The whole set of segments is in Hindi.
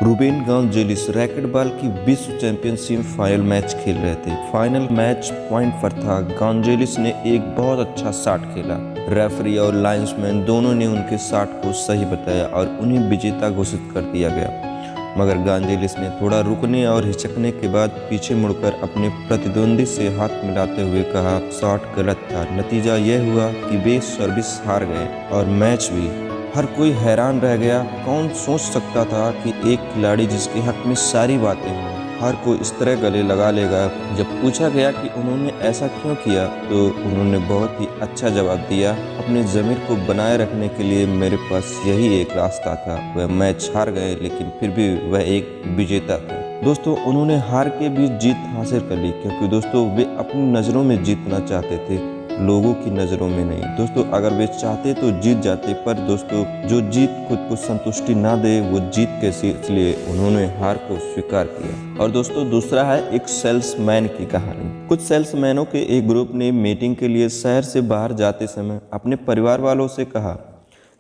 रूबेन गांजेलिस रैकेटबॉल की विश्व चैंपियनशिप फाइनल मैच खेल रहे थे। फाइनल मैच पॉइंट पर था। गांजेलिस ने एक बहुत अच्छा शॉट खेला। रेफरी और लाइन्समैन दोनों ने उनके शॉट को सही बताया और उन्हें विजेता घोषित कर दिया गया। मगर गांजेलिस ने थोड़ा रुकने और हिचकने के बाद पीछे मुड़कर अपने प्रतिद्वंदी से हाथ मिलाते हुए कहा, शॉट गलत था। नतीजा यह हुआ कि वे सर्विस हार गए और मैच भी। हर कोई हैरान रह गया। कौन सोच सकता था कि एक खिलाड़ी जिसके हक में सारी बातें हों, हर कोई इस तरह गले लगा लेगा। जब पूछा गया कि उन्होंने ऐसा क्यों किया तो उन्होंने बहुत ही अच्छा जवाब दिया, अपने ज़मीर को बनाए रखने के लिए मेरे पास यही एक रास्ता था। वह मैच हार गए लेकिन फिर भी वह एक विजेता थे। दोस्तों, उन्होंने हार के भी जीत हासिल कर ली, क्योंकि दोस्तों वे अपनी नज़रों में जीतना चाहते थे, लोगों की नज़रों में नहीं। दोस्तों, अगर वे चाहते तो जीत जाते, पर दोस्तों जो जीत खुद को संतुष्टि ना दे वो जीत कैसी, इसलिए उन्होंने हार को स्वीकार किया। और दोस्तों दूसरा है एक सेल्समैन की कहानी। कुछ सेल्समैनों के एक ग्रुप ने मीटिंग के लिए शहर से बाहर जाते समय अपने परिवार वालों से कहा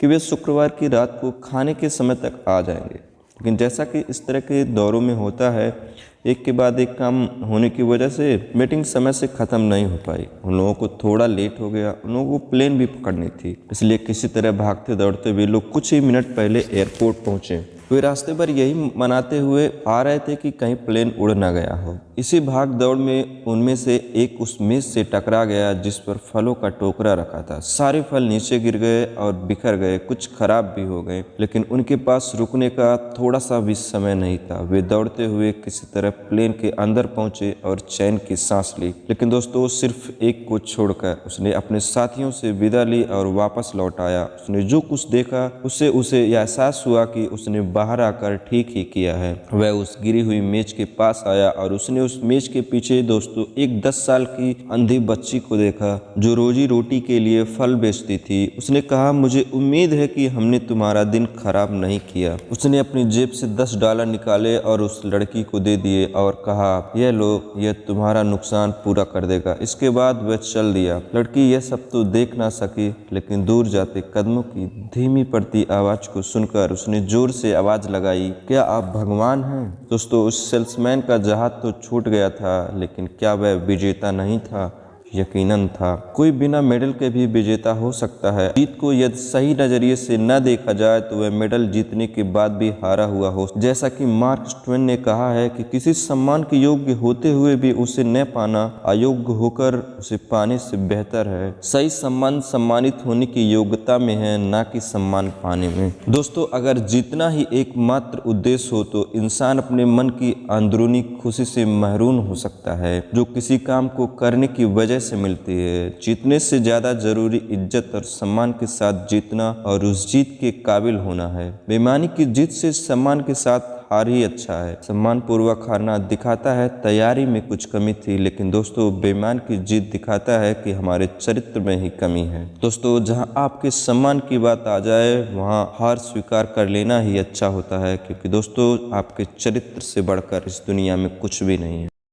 कि वे शुक्रवार की रात को खाने के समय तक आ जाएंगे। लेकिन जैसा कि इस तरह के दौरों में होता है, एक के बाद एक काम होने की वजह से मीटिंग समय से ख़त्म नहीं हो पाई। उन लोगों को थोड़ा लेट हो गया। उन लोगों को प्लेन भी पकड़नी थी, इसलिए किसी तरह भागते दौड़ते वे लोग कुछ ही मिनट पहले एयरपोर्ट पहुंचे। वे रास्ते पर यही मनाते हुए आ रहे थे कि कहीं प्लेन उड़ ना गया हो। इसी भाग दौड़ में उनमें से एक उस मेज से टकरा गया जिस पर फलों का टोकरा रखा था। सारे फल नीचे गिर गए और बिखर गए, कुछ खराब भी हो गए, लेकिन उनके पास रुकने का थोड़ा सा भी समय नहीं था। वे दौड़ते हुए किसी तरह प्लेन के अंदर पहुंचे और चैन की सांस ली। लेकिन दोस्तों सिर्फ एक को छोड़कर उसने अपने साथियों से विदा ली और वापस लौट आया। उसने जो कुछ देखा उससे उसे एहसास हुआ कि उसने बाहर आकर ठीक ही किया है। वह उस गिरी हुई मेज के पास आया और उसने उस मेज के पीछे दोस्तों एक 10 साल की अंधी बच्ची को देखा जो रोजी रोटी के लिए फल बेचती थी। उसने कहा, मुझे उम्मीद है कि हमने तुम्हारा दिन खराब नहीं किया। उसने अपनी जेब से $10 निकाले और उस लड़की को दे दिए और कहा, यह लो, यह तुम्हारा नुकसान पूरा कर देगा। इसके बाद वह चल दिया। लड़की यह सब तो देख ना सकी, लेकिन दूर जाते कदमों की धीमी पड़ती आवाज को सुनकर उसने जोर से आवाज लगाई, क्या आप भगवान हैं? दोस्तों उस सेल्समैन का जहाज तो छूट गया था, लेकिन क्या वह विजेता नहीं था? यकीनन था। कोई बिना मेडल के भी विजेता हो सकता है। जीत को यदि सही नजरिए से न देखा जाए तो वह मेडल जीतने के बाद भी हारा हुआ हो। जैसा कि मार्क ट्वेन ने कहा है कि किसी सम्मान के योग्य होते हुए भी उसे न पाना अयोग्य होकर उसे पाने से बेहतर है। सही सम्मान सम्मानित होने की योग्यता में है, न कि सम्मान पाने में। दोस्तों, अगर जीतना ही एकमात्र उद्देश्य हो तो इंसान अपने मन की अंदरूनी खुशी से महरूम हो सकता है, जो किसी काम को करने की वजह से मिलती है। जीतने से ज्यादा जरूरी इज्जत और सम्मान के साथ जीतना और उस जीत के काबिल होना है। बेईमानी की जीत से सम्मान के साथ हार ही अच्छा है। सम्मान पूर्वक हारना दिखाता है तैयारी में कुछ कमी थी, लेकिन दोस्तों बेईमान की जीत दिखाता है कि हमारे चरित्र में ही कमी है। दोस्तों, जहां आपके सम्मान की बात आ जाए वहां हार स्वीकार कर लेना ही अच्छा होता है, क्योंकि दोस्तों आपके चरित्र से बढ़कर इस दुनिया में कुछ भी नहीं है।